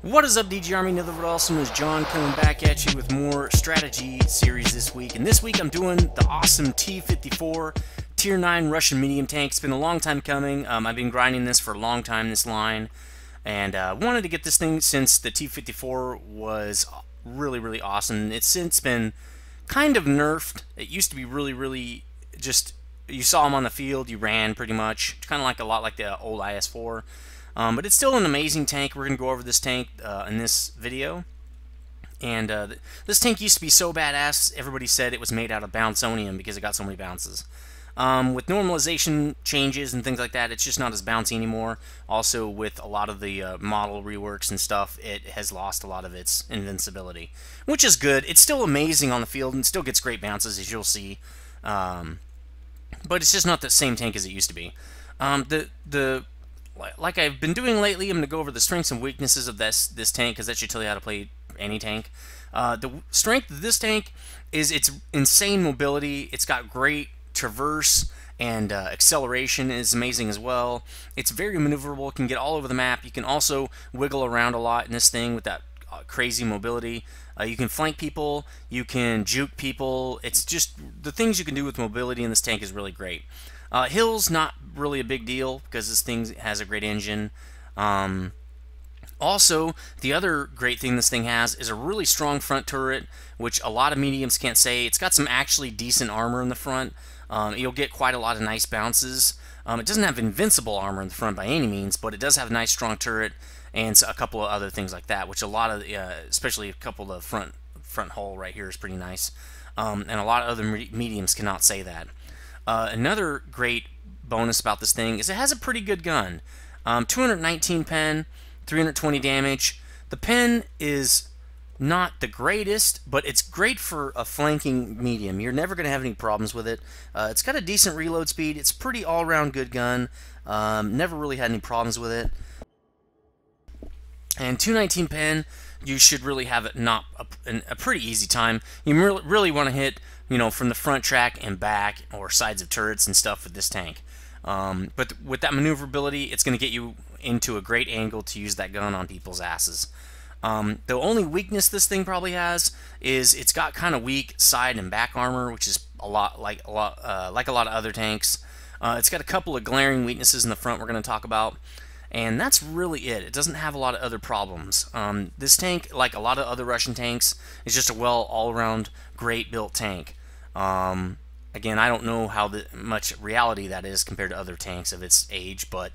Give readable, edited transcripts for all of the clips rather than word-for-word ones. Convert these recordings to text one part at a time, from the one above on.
What is up, DG Army? Nethervvoid Awesome is John coming back at you with more strategy series this week. And this week I'm doing the awesome T-54 Tier 9 Russian medium tank. It's been a long time coming. I've been grinding this for a long time, this line. And wanted to get this thing since the T-54 was really awesome. It's since been kind of nerfed. It used to be really just, you saw them on the field, you ran pretty much. Kind of like a lot like the old IS-4. But it's still an amazing tank. We're going to go over this tank in this video. And this tank used to be so badass, everybody said it was made out of bounconium because it got so many bounces. With normalization changes and things like that, it's just not as bouncy anymore. Also, with a lot of the model reworks and stuff, it has lost a lot of its invincibility, which is good. It's still amazing on the field and still gets great bounces, as you'll see. But it's just not the same tank as it used to be. Like I've been doing lately, I'm going to go over the strengths and weaknesses of this tank, because that should tell you how to play any tank. The strength of this tank is its insane mobility. It's got great traverse, and acceleration is amazing as well. It's very maneuverable, it can get all over the map. You can also wiggle around a lot in this thing with that crazy mobility. You can flank people, you can juke people. It's just, the things you can do with mobility in this tank is really great. Hills, not really a big deal because this thing has a great engine. Also, the other great thing this thing has is a really strong front turret, which a lot of mediums can't say. It's got some actually decent armor in the front. You'll get quite a lot of nice bounces. It doesn't have invincible armor in the front by any means, but it does have a nice strong turret and a couple of other things like that, which a lot of, especially a couple of the front hull right here is pretty nice. And a lot of other mediums cannot say that. Another great bonus about this thing is it has a pretty good gun. 219 pen, 320 damage. The pen is not the greatest, but it's great for a flanking medium. You're never going to have any problems with it. It's got a decent reload speed. It's pretty all-around good gun. Never really had any problems with it. And 219 pen, you should really have it not a pretty easy time. You really want to hit, from the front track and back, or sides of turrets and stuff with this tank. But with that maneuverability, it's going to get you into a great angle to use that gun on people's asses. The only weakness this thing probably has is it's got kind of weak side and back armor, which is like a lot of other tanks. It's got a couple of glaring weaknesses in the front we're going to talk about. And that's really it. It doesn't have a lot of other problems. This tank, like a lot of other Russian tanks, is just a all-around great built tank. Again, I don't know how much reality that is compared to other tanks of its age, but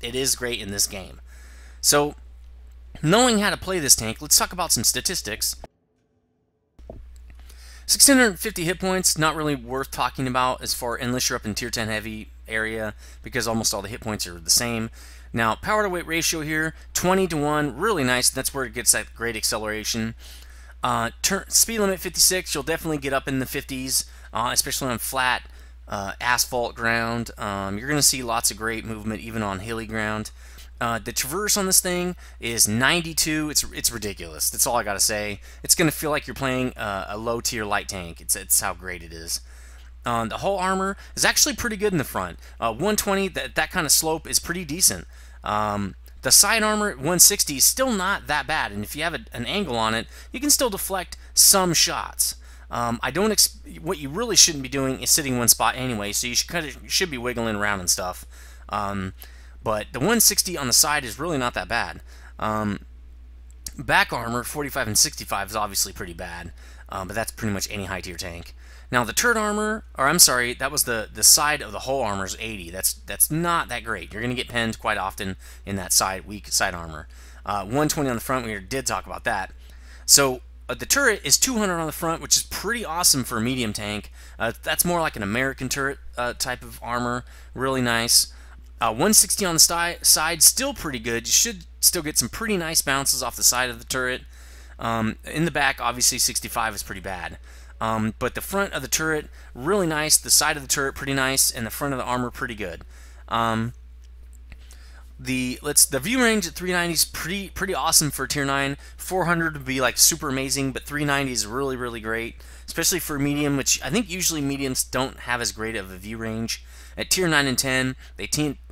it is great in this game. So, knowing how to play this tank, let's talk about some statistics. 650 hit points, not really worth talking about unless you're up in tier 10 heavy area, because almost all the hit points are the same. Now, power to weight ratio here, 20-1, really nice. That's where it gets that great acceleration. Speed limit 56, you'll definitely get up in the 50s, especially on flat asphalt ground. You're going to see lots of great movement even on hilly ground. The traverse on this thing is 92. It's ridiculous. That's all I got to say. It's going to feel like you're playing a low-tier light tank. It's how great it is. The hull armor is actually pretty good in the front. 120, that kind of slope is pretty decent. The side armor at 160 is still not that bad, and if you have an angle on it, you can still deflect some shots. What you really shouldn't be doing is sitting in one spot anyway, so you should be wiggling around and stuff. But the 160 on the side is really not that bad. Back armor, 45 and 65, is obviously pretty bad, but that's pretty much any high tier tank. Now the turret armor, or I'm sorry, that was the side of the whole armor is 80. That's not that great. You're going to get penned quite often in that weak side armor. 120 on the front, we did talk about that. So the turret is 200 on the front, which is pretty awesome for a medium tank. That's more like an American turret type of armor, really nice. 160 on the side, still pretty good. You should still get some pretty nice bounces off the side of the turret. In the back, obviously 65 is pretty bad. But the front of the turret, really nice. The side of the turret, pretty nice. And the front of the armor, pretty good. The view range at 390 is pretty awesome for tier 9. 400 would be like super amazing, but 390 is really great, especially for medium, which I think usually mediums don't have as great of a view range. At tier 9 and 10,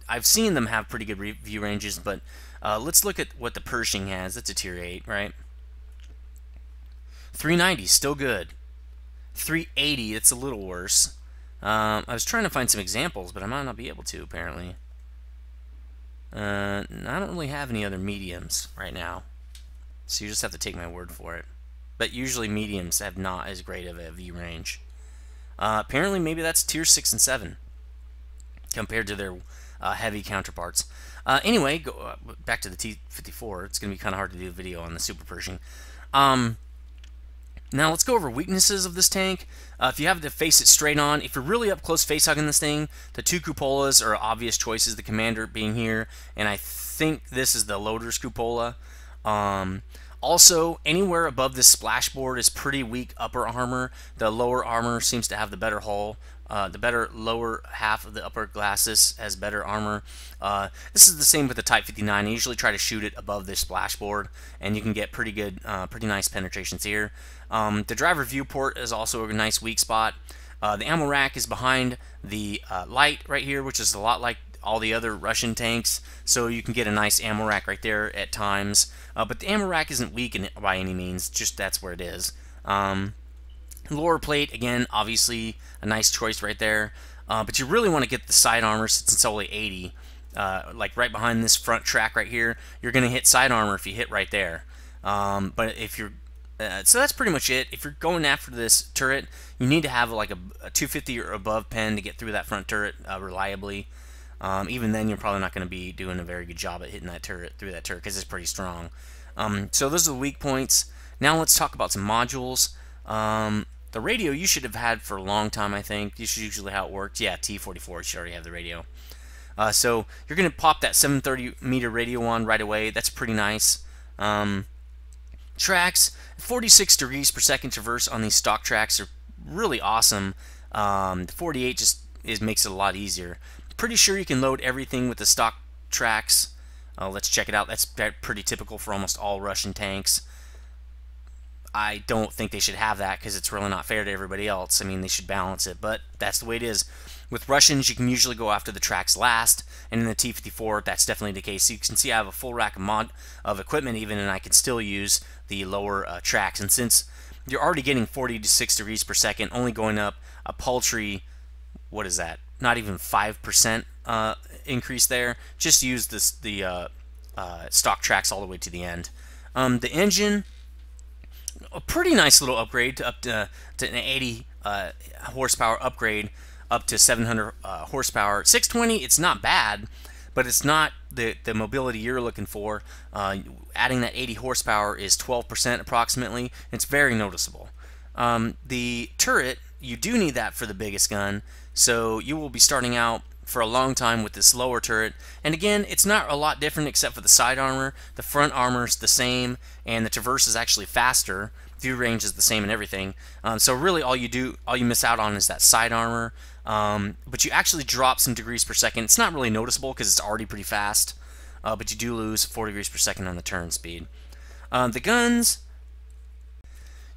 I've seen them have pretty good view ranges, but Let's look at what the Pershing has. That's a tier 8, right? 390, still good. 380, it's a little worse. I was trying to find some examples, but I might not be able to, apparently. I don't really have any other mediums right now, so you just have to take my word for it. But usually mediums have not as great of a view range. Apparently, maybe that's tier 6 and 7 compared to their heavy counterparts. Anyway, go back to the T-54. It's going to be kind of hard to do a video on the Super Pershing. Now let's go over weaknesses of this tank. If you have to face it straight on, if you're really up close face hugging this thing, the two cupolas are obvious choices, the commander being here, and I think this is the loader's cupola. Also, anywhere above this splashboard is pretty weak upper armor. The lower armor seems to have the better hull. The better lower half of the upper glacis has better armor. This is the same with the Type 59. I usually try to shoot it above this splashboard, and you can get pretty good, pretty nice penetrations here. The driver viewport is also a nice weak spot. The ammo rack is behind the light right here, which is a lot like all the other Russian tanks, so you can get a nice ammo rack right there at times. But the ammo rack isn't weak by any means, just that's where it is. Lower plate, again, obviously a nice choice right there. But you really want to get the side armor since it's only 80. Like right behind this front track right here, you're going to hit side armor if you hit right there. But if you're so that's pretty much it. If you're going after this turret, you need to have like a 250 or above pen to get through that front turret reliably. Even then, you're probably not going to be doing a very good job at hitting that turret through that turret because it's pretty strong. So those are the weak points. Now let's talk about some modules. The radio you should have had for a long time, I think. This is usually how it works. Yeah, T-54, you should already have the radio. So you're going to pop that 730 meter radio on right away. That's pretty nice. Tracks, 46 degrees per second traverse on these stock tracks are really awesome. The 48 just makes it a lot easier. Pretty sure you can load everything with the stock tracks. Let's check it out. That's pretty typical for almost all Russian tanks. I don't think they should have that because it's really not fair to everybody else. I mean, they should balance it, but that's the way it is. With Russians, you can usually go after the tracks last, and in the T-54, that's definitely the case. So you can see I have a full rack of equipment even, and I can still use the lower tracks. And since you're already getting 46 degrees per second, only going up a paltry, what is that? Not even 5% increase there. Just use the stock tracks all the way to the end. The engine, a pretty nice little upgrade up to an 80 horsepower upgrade up to 700 horsepower. 620, it's not bad, but it's not the mobility you're looking for. Adding that 80 horsepower is 12% approximately. It's very noticeable. The turret, you do need that for the biggest gun, so you will be starting out for a long time with this lower turret. And again, it's not a lot different except for the side armor. The front armor is the same, and the traverse is actually faster. View range is the same and everything. So really all you miss out on is that side armor. But you actually drop some degrees per second. It's not really noticeable because it's already pretty fast. But you do lose 4 degrees per second on the turn speed. The guns,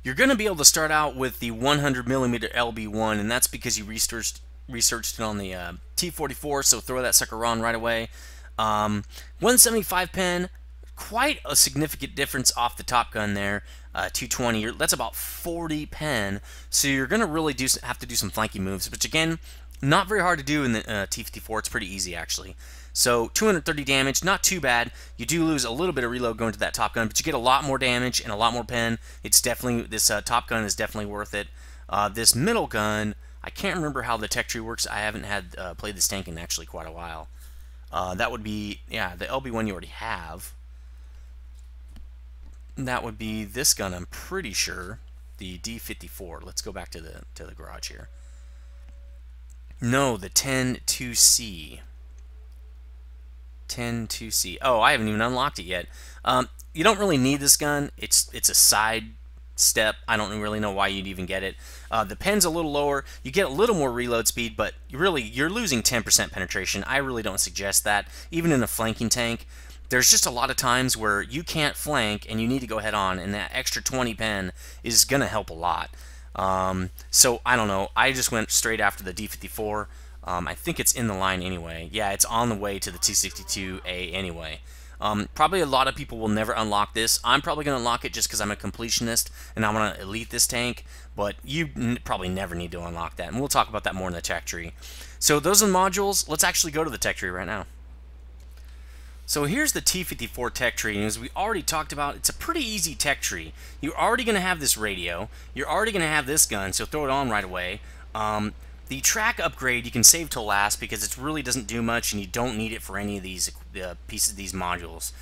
you're going to be able to start out with the 100mm LB1, and that's because you researched it on the T-44, so throw that sucker on right away. 175 pen, quite a significant difference off the Top Gun there. 220, that's about 40 pen, so you're going to really have to do some flanky moves, which again, not very hard to do in the T-54. It's pretty easy actually. So 230 damage, not too bad. You do lose a little bit of reload going to that Top Gun, but you get a lot more damage and a lot more pen. It's definitely, this Top Gun is definitely worth it. This middle gun, I can't remember how the tech tree works. I haven't had played this tank in actually quite a while. That would be, yeah, the LB1 you already have. That would be this gun, I'm pretty sure, the D-54. Let's go back to the garage here. No, the 10-2C. 10-2C. Oh, I haven't even unlocked it yet. You don't really need this gun. It's a side step. I don't really know why you'd even get it. The pen's a little lower. You get a little more reload speed, but you're losing 10% penetration. I really don't suggest that. Even in a flanking tank, there's just a lot of times where you can't flank and you need to go head on, and that extra 20 pen is going to help a lot. So I don't know. I just went straight after the D-54. I think it's in the line anyway. Yeah, it's on the way to the T-62A anyway. Probably a lot of people will never unlock this. I'm probably going to unlock it just because I'm a completionist and I want to elite this tank, but you probably never need to unlock that, and we'll talk about that more in the tech tree. So those are the modules. Let's actually go to the tech tree right now. So here's the T-54 tech tree, and as we already talked about, it's a pretty easy tech tree. You're already going to have this radio, you're already going to have this gun, so throw it on right away. The track upgrade you can save till last because it really doesn't do much and you don't need it for any of these pieces of these modules.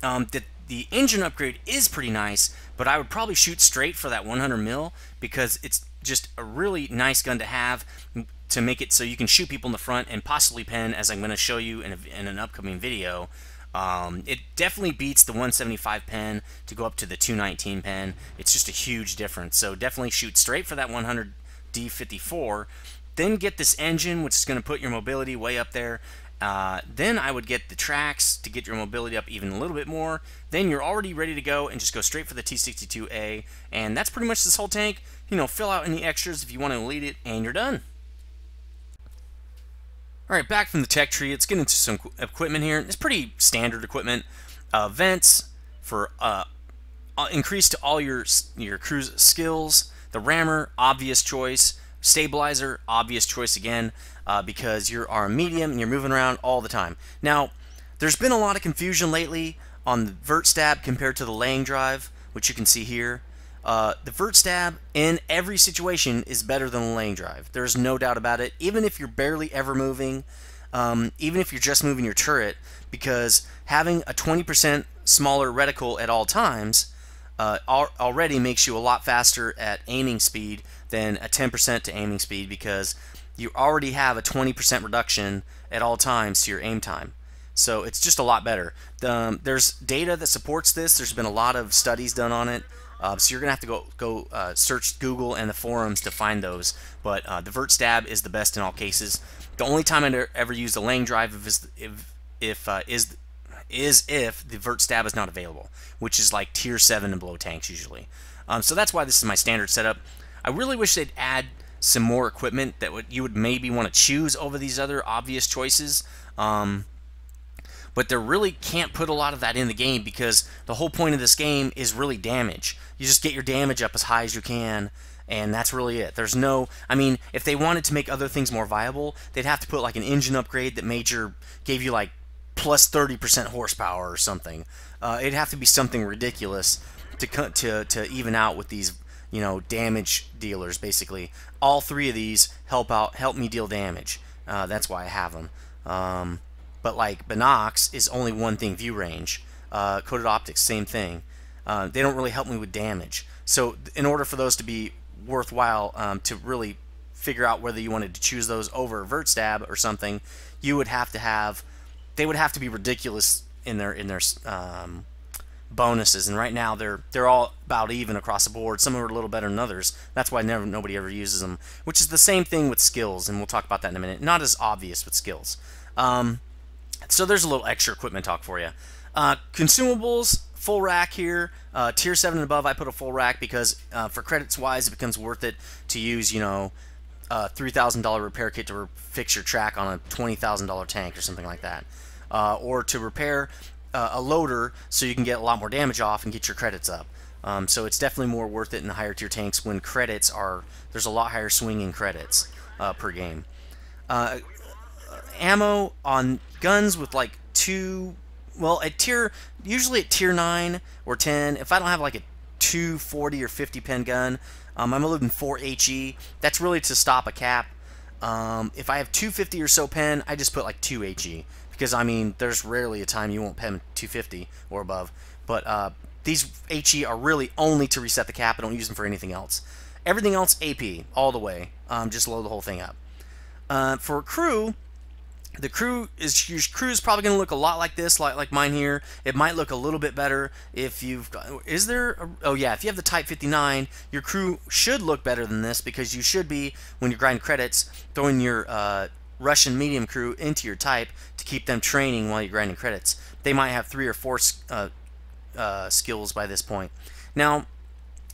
The engine upgrade is pretty nice, but I would probably shoot straight for that 100 mil because it's just a really nice gun to have to make it so you can shoot people in the front and possibly pen, as I'm going to show you in an upcoming video. It definitely beats the 175 pen to go up to the 219 pen. It's just a huge difference. So definitely shoot straight for that 100 D54. Then get this engine, which is going to put your mobility way up there. Then I would get the tracks to get your mobility up even a little bit more. Then you're already ready to go and just go straight for the T62A. And that's pretty much this whole tank. You know, fill out any extras if you want to elite it, and you're done. Alright, back from the tech tree. Let's get into some equipment here. It's pretty standard equipment. Vents for increase to all your cruise skills. The rammer, obvious choice. Stabilizer, obvious choice again, because you are a medium and you're moving around all the time. Now, there's been a lot of confusion lately on the vert stab compared to the laying drive, which you can see here. The vert stab in every situation is better than the laying drive. There's no doubt about it, even if you're barely ever moving, even if you're just moving your turret, because having a 20% smaller reticle at all times already makes you a lot faster at aiming speed than a 10% to aiming speed, because you already have a 20% reduction at all times to your aim time. So it's just a lot better. There's data that supports this. There's been a lot of studies done on it. So you're going to have to go search Google and the forums to find those. But the vert stab is the best in all cases. The only time I ever use the laying drive is if the vert stab is not available, which is like tier 7 and below tanks usually. So that's why this is my standard setup. I really wish they'd add some more equipment that you would maybe want to choose over these other obvious choices. But they really can't put a lot of that in the game because the whole point of this game is really damage. You just get your damage up as high as you can, and that's really it. There's no, I mean, if they wanted to make other things more viable, they'd have to put like an engine upgrade that gave you like plus 30% horsepower or something. It'd have to be something ridiculous to even out with these, you know, damage dealers. Basically, all three of these help me deal damage. That's why I have them. But like Binox is only one thing, view range. Coated optics, same thing. They don't really help me with damage. So in order for those to be worthwhile, to really figure out whether you wanted to choose those over vert stab or something, you would have to have, they would have to be ridiculous in their bonuses. And right now they're all about even across the board. Some are a little better than others. That's why nobody ever uses them. Which is the same thing with skills, and we'll talk about that in a minute. Not as obvious with skills. So there's a little extra equipment talk for you. Consumables, full rack here. Tier 7 and above, I put a full rack because for credits wise, it becomes worth it to use, you know, a $3,000 repair kit to fix your track on a $20,000 tank or something like that. Or to repair a loader so you can get a lot more damage off and get your credits up. So it's definitely more worth it in the higher tier tanks when credits are, there's a lot higher swinging credits per game. Ammo on guns with like usually at tier 9 or 10, if I don't have like a 240 or 50 pen gun, I'm loading 4 HE. That's really to stop a cap. If I have 250 or so pen, I just put like 2 HE, because I mean there's rarely a time you won't pen 250 or above. But these HE are really only to reset the cap. I don't use them for anything else. Everything else AP all the way. Just load the whole thing up. For crew, your crew is probably going to look a lot like this, like mine here. It might look a little bit better if you've got, if you have the Type 59, your crew should look better than this, because you should be, when you're grinding credits, throwing your Russian medium crew into your Type to keep them training while you're grinding credits. They might have 3 or 4 skills by this point. Now,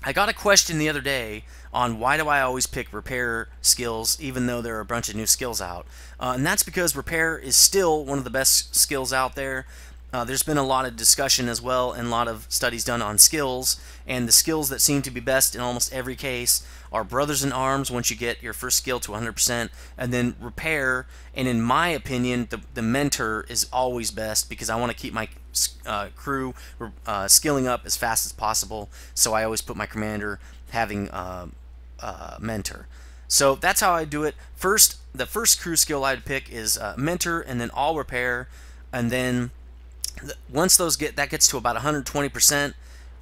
I got a question the other day on why do I always pick repair skills even though there are a bunch of new skills out. And that's because repair is still one of the best skills out there. There's been a lot of discussion as well and a lot of studies done on skills, and the skills that seem to be best in almost every case are Brothers in Arms once you get your first skill to 100%, and then Repair, and in my opinion the Mentor is always best because I want to keep my crew skilling up as fast as possible, so I always put my commander having Mentor. So that's how I do it. The first crew skill I'd pick is Mentor, and then All Repair, and then once that gets to about 120%,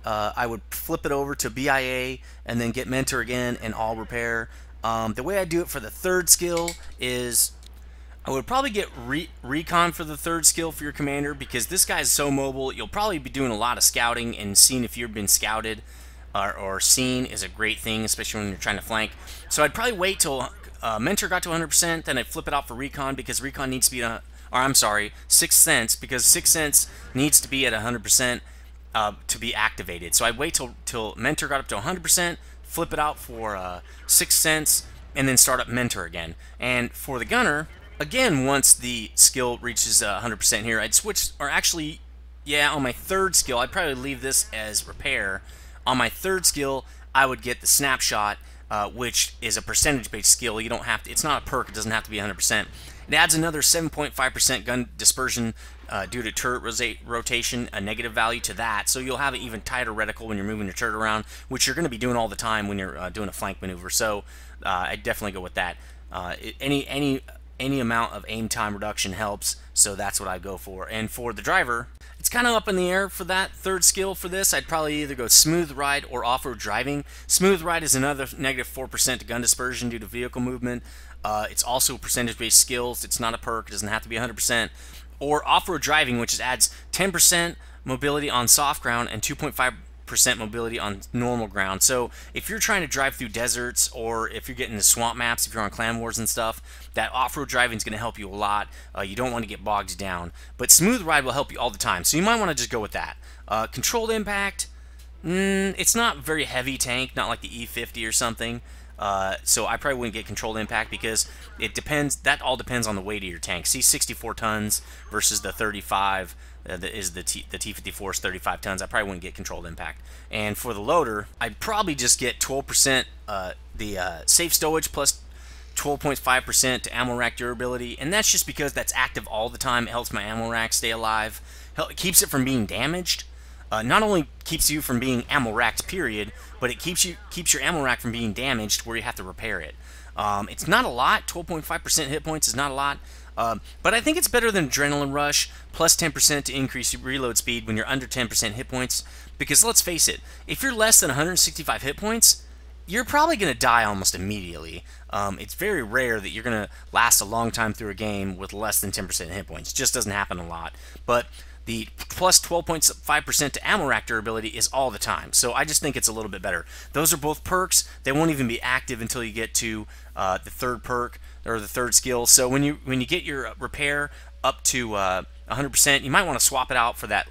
I would flip it over to BIA and then get Mentor again and All Repair. The way I do it for the third skill is I would probably get Recon for the third skill for your commander, because this guy's so mobile. You'll probably be doing a lot of scouting, and seeing if you've been scouted or seen is a great thing, especially when you're trying to flank. So I'd probably wait till Mentor got to 100%, then I'd flip it out for Recon, because Recon needs to be or I'm sorry, Sixth Sense, because Sixth Sense needs to be at 100% to be activated. So I'd wait till Mentor got up to 100%, flip it out for Sixth Sense, and then start up Mentor again. And for the Gunner, again, once the skill reaches 100% here, I'd switch, or actually, yeah, on my third skill, I'd probably leave this as Repair. On my third skill, I would get the Snapshot, which is a percentage-based skill. You don't have to, it's not a perk, it doesn't have to be 100%. It adds another 7.5% gun dispersion due to turret rotation, a negative value to that, so you'll have an even tighter reticle when you're moving your turret around, which you're going to be doing all the time when you're doing a flank maneuver. So I'd definitely go with that. Any amount of aim time reduction helps, so that's what I go for. And for the driver, it's kind of up in the air for that third skill for this. I'd probably either go Smooth Ride or Off-Road Driving. Smooth Ride is another negative 4% to gun dispersion due to vehicle movement. It's also percentage-based skills. It's not a perk. It doesn't have to be 100%. Or Off-Road Driving, which adds 10% mobility on soft ground and 2.5% mobility on normal ground. So if you're trying to drive through deserts, or if you're getting the swamp maps, if you're on Clan Wars and stuff, that off-road driving is going to help you a lot. You don't want to get bogged down. But Smooth Ride will help you all the time, so you might want to just go with that. Controlled Impact, it's not very heavy tank, not like the E50 or something. So I probably wouldn't get Controlled Impact, because it depends. That all depends on the weight of your tank. See, 64 tons versus the 35 is the T-54 is 35 tons. I probably wouldn't get Controlled Impact. And for the loader, I'd probably just get 12% the safe stowage plus 12.5% to ammo rack durability, and that's just because that's active all the time. It helps my ammo rack stay alive. It keeps it from being damaged. Not only keeps you from being ammo racked, period, but it keeps your ammo rack from being damaged where you have to repair it. It's not a lot. 12.5% hit points is not a lot, but I think it's better than Adrenaline Rush plus 10% to increase your reload speed when you're under 10% hit points. Because let's face it, if you're less than 165 hit points, you're probably going to die almost immediately. It's very rare that you're going to last a long time through a game with less than 10% hit points. It just doesn't happen a lot. But the plus 12.5% to ammo rack durability is all the time, so I just think it's a little bit better. Those are both perks. They won't even be active until you get to the third perk or the third skill. So when you get your repair up to 100%, you might want to swap it out for that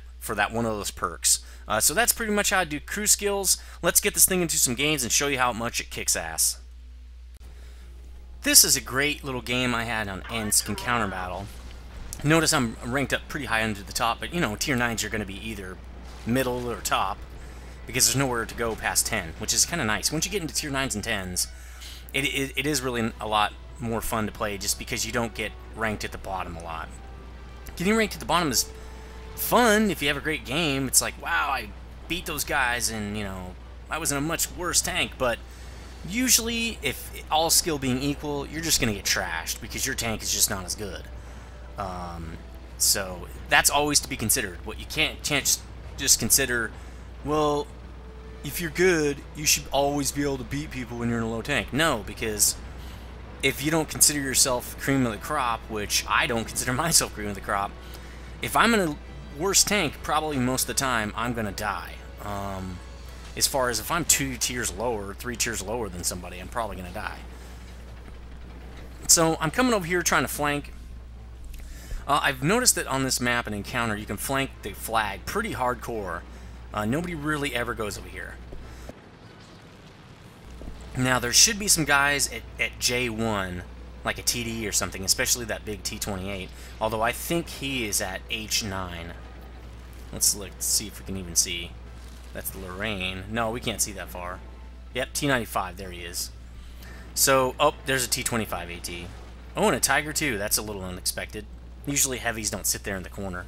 one of those perks. So that's pretty much how I do crew skills. Let's get this thing into some games and show you how much it kicks ass. This is a great little game I had on Ensk and Counter Battle. Notice I'm ranked up pretty high under the top, but you know, tier 9s are going to be either middle or top, because there's nowhere to go past 10, which is kind of nice. Once you get into tier 9s and 10s, it is really a lot more fun to play, just because you don't get ranked at the bottom a lot. Getting ranked at the bottom is fun if you have a great game. It's like, wow, I beat those guys, and you know, I was in a much worse tank. But usually, if all skill being equal, you're just going to get trashed because your tank is just not as good. So that's always to be considered. What you can't just consider, well, if you're good, you should always be able to beat people when you're in a low tank. No, because if you don't consider yourself cream of the crop, which I don't consider myself cream of the crop, if I'm in a worse tank, probably most of the time I'm gonna die. As far as if I'm 2 tiers lower, 3 tiers lower than somebody, I'm probably gonna die. So I'm coming over here trying to flank. I've noticed that on this map and Encounter, you can flank the flag pretty hardcore. Nobody really ever goes over here. Now, there should be some guys at J1, like a TD or something, especially that big T28, although I think he is at H9. Let's look, see if we can even see. That's the Lorraine. No, we can't see that far. Yep, T-95, there he is. So, oh, there's a T-25 AT. Oh, and a Tiger too. That's a little unexpected. Usually heavies don't sit there in the corner.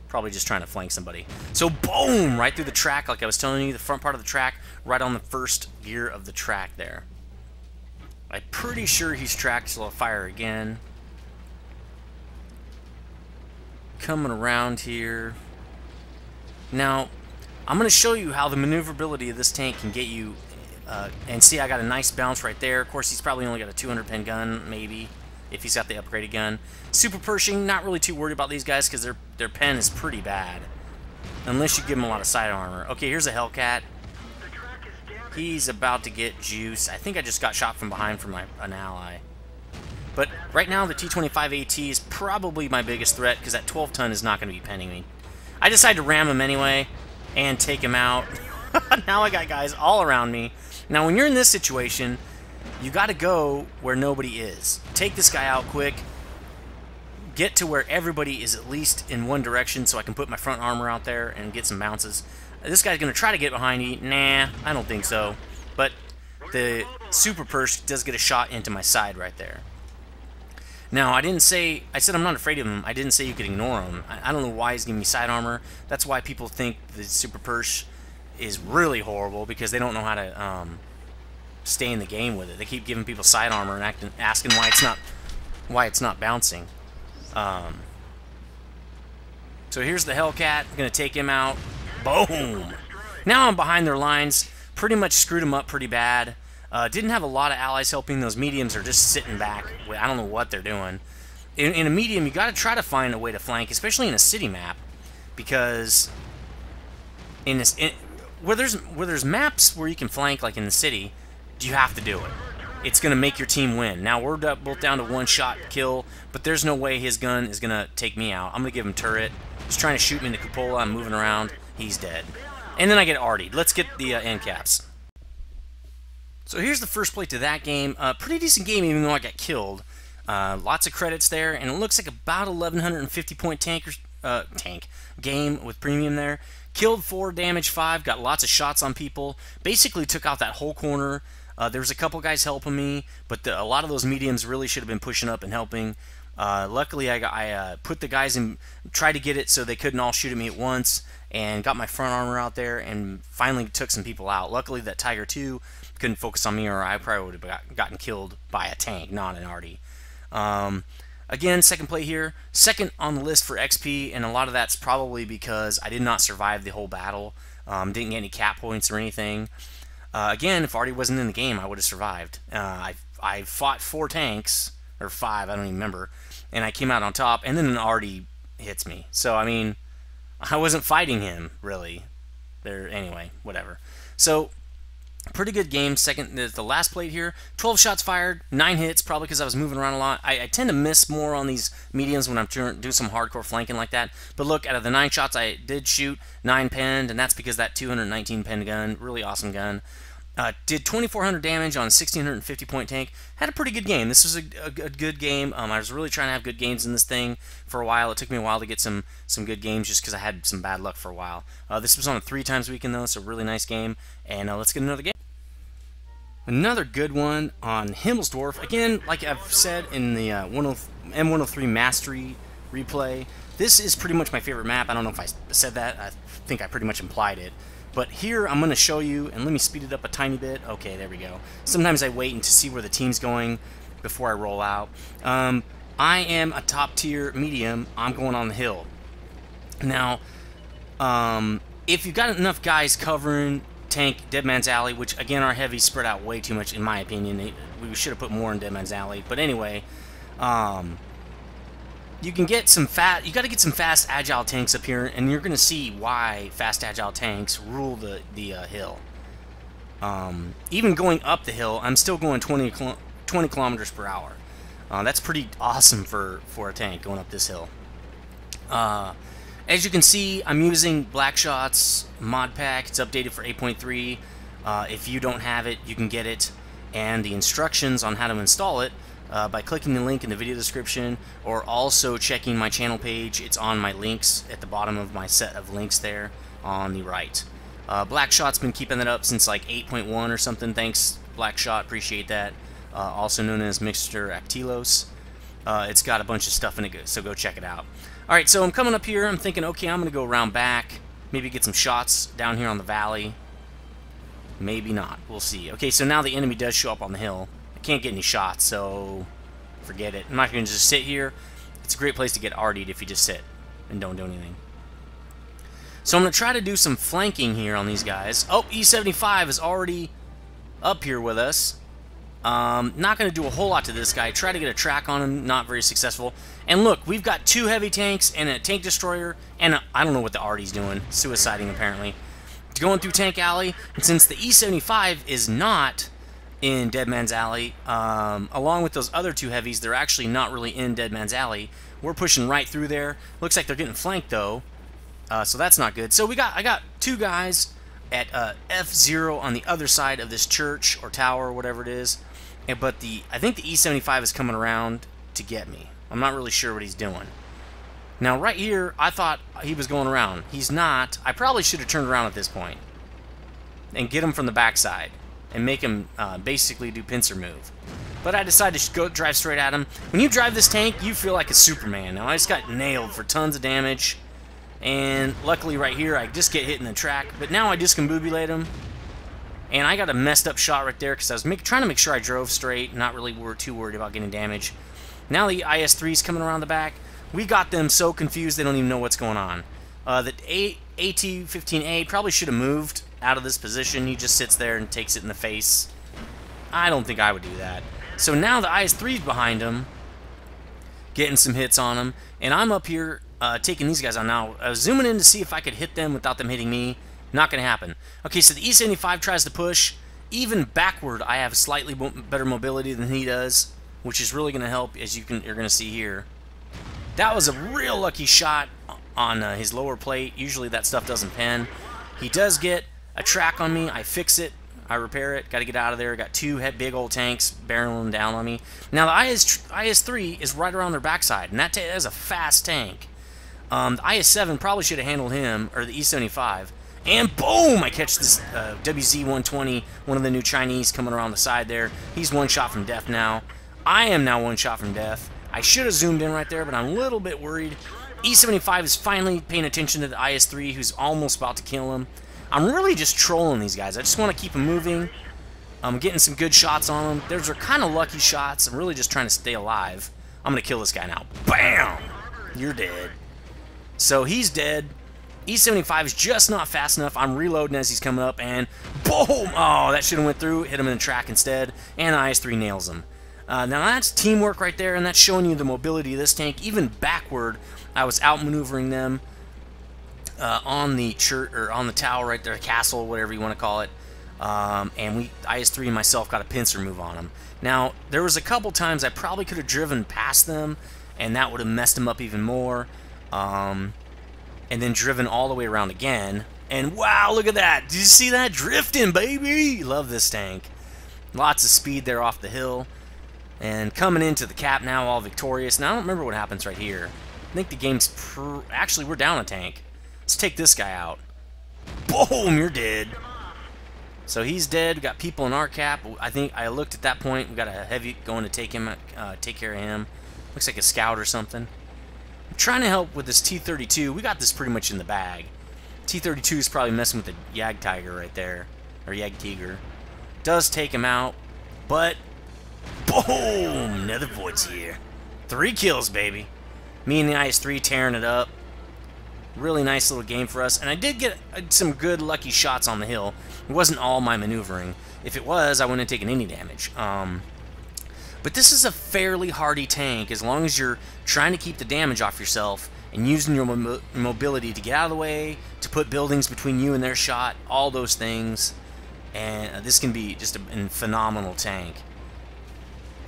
Probably just trying to flank somebody. So, boom! Right through the track, like I was telling you, the front part of the track, right on the first gear of the track there. I'm pretty sure he's tracked, so I'll fire again. Coming around here. Now, I'm going to show you how the maneuverability of this tank can get you. And see, I got a nice bounce right there. Of course, he's probably only got a 200 pen gun, maybe, if he's got the upgraded gun. Super Pershing, not really too worried about these guys because their pen is pretty bad. Unless you give them a lot of side armor. Okay, here's a Hellcat. He's about to get juice. I think I just got shot from behind from an ally. But right now, the T-25 AT is probably my biggest threat because that 12-ton is not going to be penning me. I decided to ram him anyway and take him out. Now I got guys all around me. Now, when you're in this situation, you got to go where nobody is. Take this guy out quick. Get to where everybody is at least in one direction so I can put my front armor out there and get some bounces. This guy's going to try to get behind me. Nah, I don't think so. But the Super Persh does get a shot into my side right there. Now, I said I'm not afraid of him. I didn't say you could ignore him. I don't know why he's giving me side armor. That's why people think the Super Persh is really horrible, because they don't know how to stay in the game with it. They keep giving people side armor and asking why it's not bouncing. So here's the Hellcat. I'm gonna take him out. Boom! Now I'm behind their lines. Pretty much screwed them up pretty bad. Didn't have a lot of allies helping. Those mediums are just sitting back. I don't know what they're doing. In a medium, you got to try to find a way to flank, especially in a city map, because where there's maps where you can flank, like in the city, you have to do it. It's going to make your team win. Now, we're both down to one shot kill, but there's no way his gun is going to take me out. I'm going to give him turret. He's trying to shoot me in the cupola. I'm moving around. He's dead. And then I get artied. Let's get the end caps. So here's the first plate to that game. Pretty decent game, even though I got killed. Lots of credits there, and it looks like about 1,150 point tank game with premium there. Killed 4, damaged 5, got lots of shots on people. Basically took out that whole corner. There was a couple guys helping me, but a lot of those mediums really should have been pushing up and helping. Luckily, I put the guys in, tried to get it so they couldn't all shoot at me at once, and got my front armor out there, and finally took some people out. Luckily, that Tiger 2 couldn't focus on me, or I probably would have gotten killed by a tank, not an arty. Again, second play here. Second on the list for XP, and a lot of that's probably because I did not survive the whole battle. Didn't get any cap points or anything. Again, if Artie wasn't in the game, I would have survived. I fought 4 tanks, or 5, I don't even remember, and I came out on top, and then an Artie hits me. So, I mean, I wasn't fighting him, really. Anyway, whatever. So, pretty good game. Second, the last plate here, 12 shots fired, 9 hits, probably because I was moving around a lot. I tend to miss more on these mediums when I'm doing some hardcore flanking like that. But look, out of the 9 shots I did shoot, 9 penned, and that's because that 219 pen gun, really awesome gun. Did 2,400 damage on a 1,650 point tank. Had a pretty good game. This was a good game. I was really trying to have good games in this thing for a while. It took me a while to get some good games just because I had some bad luck for a while. This was on a 3 times weekend though, so really nice game. And let's get another game. Another good one on Himmelsdorf. Again, like I've said in the M103 Mastery replay, this is pretty much my favorite map. I don't know if I said that. I think I pretty much implied it. But here I'm going to show you, and let me speed it up a tiny bit. Okay, there we go. Sometimes I wait to see where the team's going before I roll out. I am a top tier medium. I'm going on the hill. Now, if you've got enough guys covering tank Dead Man's Alley, which again our heavies spread out way too much in my opinion. We should have put more in Dead Man's Alley. But anyway, you can get some you got to get some fast agile tanks up here, and you're going to see why fast agile tanks rule the hill. Even going up the hill, I'm still going 20 kilometers per hour. That's pretty awesome for a tank going up this hill. As you can see, I'm using Blackshot's mod pack. It's updated for 8.3. If you don't have it, you can get it. And the instructions on how to install it by clicking the link in the video description, or also checking my channel page. It's on my links at the bottom of my set of links there on the right. Blackshot's been keeping that up since like 8.1 or something. Thanks, Blackshot. Appreciate that. Also known as Mr. Actilos. It's got a bunch of stuff in it, so go check it out. Alright, so I'm coming up here. I'm thinking, okay, I'm going to go around back. Maybe get some shots down here on the valley. Maybe not. We'll see. Okay, so now the enemy does show up on the hill. I can't get any shots, so forget it. I'm not going to just sit here. It's a great place to get artied if you just sit and don't do anything. So I'm going to try to do some flanking here on these guys. Oh, E25 is already up here with us. Not going to do a whole lot to this guy. Try to get a track on him. Not very successful. And look, we've got 2 heavy tanks and a tank destroyer. And I don't know what the arty's doing. Suiciding, apparently. Going through Tank Alley. And since the E75 is not in Dead Man's Alley, along with those other 2 heavies, they're actually not really in Dead Man's Alley. We're pushing right through there. Looks like they're getting flanked, though. So that's not good. So I got 2 guys at F0 on the other side of this church or tower or whatever it is. But I think the E75 is coming around to get me. I'm not really sure what he's doing. Now right here, I thought he was going around. He's not. I probably should have turned around at this point and get him from the backside and make him basically do pincer move. But I decided to go drive straight at him. When you drive this tank, you feel like a Superman. Now I just got nailed for tons of damage. And luckily right here, I just get hit in the track. But now I discombobulate him. And I got a messed up shot right there because I was trying to make sure I drove straight, not really too worried about getting damage. Now the IS-3's coming around the back. We got them so confused they don't even know what's going on. The AT-15A probably should have moved out of this position. He just sits there and takes it in the face. I don't think I would do that. So now the IS-3's behind him, getting some hits on him. And I'm up here taking these guys on now. I was zooming in to see if I could hit them without them hitting me. Not going to happen. Okay, so the E75 tries to push. Even backward, I have slightly better mobility than he does, which is really going to help, as you're going to see here. That was a real lucky shot on his lower plate. Usually that stuff doesn't pen. He does get a track on me. I fix it. I repair it. Got to get out of there. Got 2 big old tanks barreling down on me. Now the IS-3 is right around their backside, and that is a fast tank. The IS-7 probably should have handled him, or the E75. And boom! I catch this WZ-120, one of the new Chinese coming around the side there. He's 1 shot from death now. I am now 1 shot from death. I should have zoomed in right there, but I'm a little bit worried. E75 is finally paying attention to the IS-3, who's almost about to kill him. I'm really just trolling these guys. I just want to keep them moving. I'm getting some good shots on them. Those are kind of lucky shots. I'm really just trying to stay alive. I'm going to kill this guy now. Bam! You're dead. So he's dead. E75 is just not fast enough. I'm reloading as he's coming up, and boom! Oh, that should have went through. Hit him in the track instead, and IS-3 nails him. Now that's teamwork right there, and that's showing you the mobility of this tank. Even backward, I was outmaneuvering them on the church or on the tower right there, castle, whatever you want to call it. And IS-3 and myself got a pincer move on them. Now there was a couple times I probably could have driven past them, and that would have messed them up even more. And then driven all the way around again. And wow, look at that. Did you see that? Drifting, baby! Love this tank. Lots of speed there off the hill. And coming into the cap now, all victorious. Now, I don't remember what happens right here. I think the game's... Actually, we're down a tank. Let's take this guy out. Boom! You're dead. So he's dead. We got people in our cap. I think I looked at that point. We got a heavy going to take care of him. Looks like a scout or something. I'm trying to help with this T-32. We got this pretty much in the bag. T-32 is probably messing with the Yag Tiger right there. Or Yag Tiger. Does take him out. But, boom! Nethervoid's here. 3 kills, baby. Me and the IS-3 tearing it up. Really nice little game for us. And I did get some good lucky shots on the hill. It wasn't all my maneuvering. If it was, I wouldn't have taken any damage. But this is a fairly hardy tank as long as you're trying to keep the damage off yourself and using your mobility to get out of the way, to put buildings between you and their shot, all those things. And this can be just a phenomenal tank.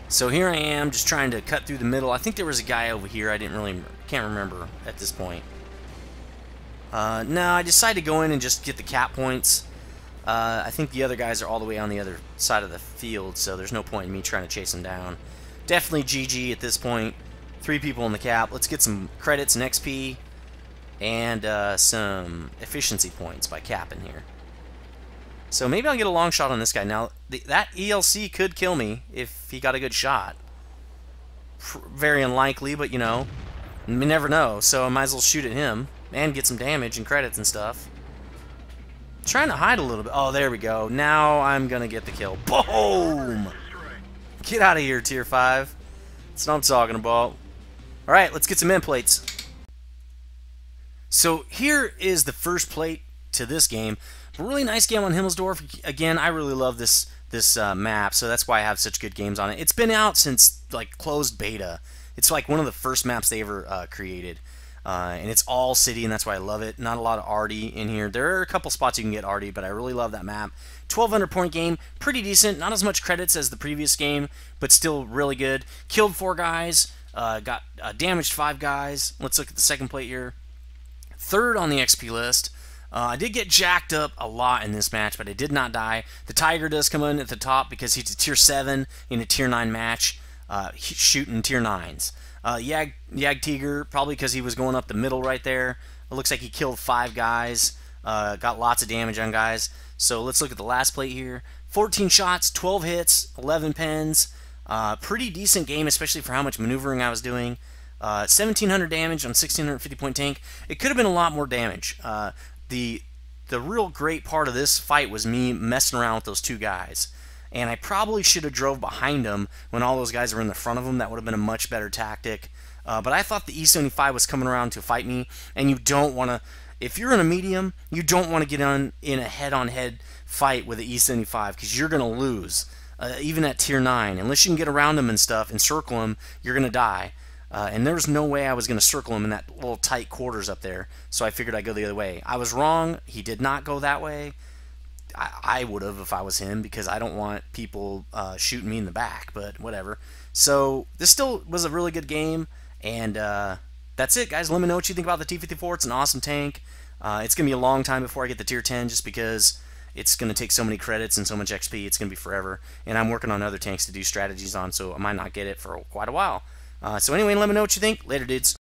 So here I am just trying to cut through the middle. I think there was a guy over here. I can't remember at this point. No, I decided to go in and just get the cap points. I think the other guys are all the way on the other side of the field, so there's no point in me trying to chase them down. definitely GG at this point. 3 people in the cap. Let's get some credits and XP and some efficiency points by capping here. So maybe I'll get a long shot on this guy. Now, that ELC could kill me if he got a good shot. Very unlikely, but you know, you never know. So I might as well shoot at him and get some damage and credits and stuff. Trying to hide a little bit. Oh, there we go. Now I'm going to get the kill. Boom! Get out of here, Tier 5. That's what I'm talking about. Alright, let's get some end plates. So here is the first plate to this game. A really nice game on Himmelsdorf. Again, I really love this map, so that's why I have such good games on it. It's been out since like closed beta. It's like one of the first maps they ever created. And it's all city, and that's why I love it. Not a lot of arty in here. There are a couple spots you can get arty, but I really love that map. 1,200 point game, pretty decent. Not as much credits as the previous game, but still really good. Killed 4 guys, got damaged 5 guys. Let's look at the second plate here. 3rd on the XP list. I did get jacked up a lot in this match, but I did not die. The Tiger does come in at the top because he's a Tier 7 in a Tier 9 match, shooting Tier 9s. Yag Tiger, probably because he was going up the middle right there. It looks like he killed 5 guys, got lots of damage on guys. So let's look at the last plate here. 14 shots, 12 hits, 11 pens. Pretty decent game, especially for how much maneuvering I was doing. 1,700 damage on 1,650 point tank. It could have been a lot more damage. The real great part of this fight was me messing around with those 2 guys. And I probably should have drove behind them when all those guys were in the front of them. That would have been a much better tactic. But I thought the E25 was coming around to fight me, and you don't want to, if you're in a medium, you don't want to get in a head-on-head fight with the E75 because you're going to lose, even at Tier 9. Unless you can get around them and stuff and circle them, you're going to die. And there was no way I was going to circle him in that little tight quarters up there, so I figured I'd go the other way. I was wrong. He did not go that way. I would have if I was him, because I don't want people shooting me in the back, but whatever. So this still was a really good game, and that's it, guys. Let me know what you think about the T-54. It's an awesome tank. It's going to be a long time before I get the Tier 10, just because it's going to take so many credits and so much XP. It's going to be forever, and I'm working on other tanks to do strategies on, so I might not get it for quite a while. So anyway, let me know what you think. Later, dudes.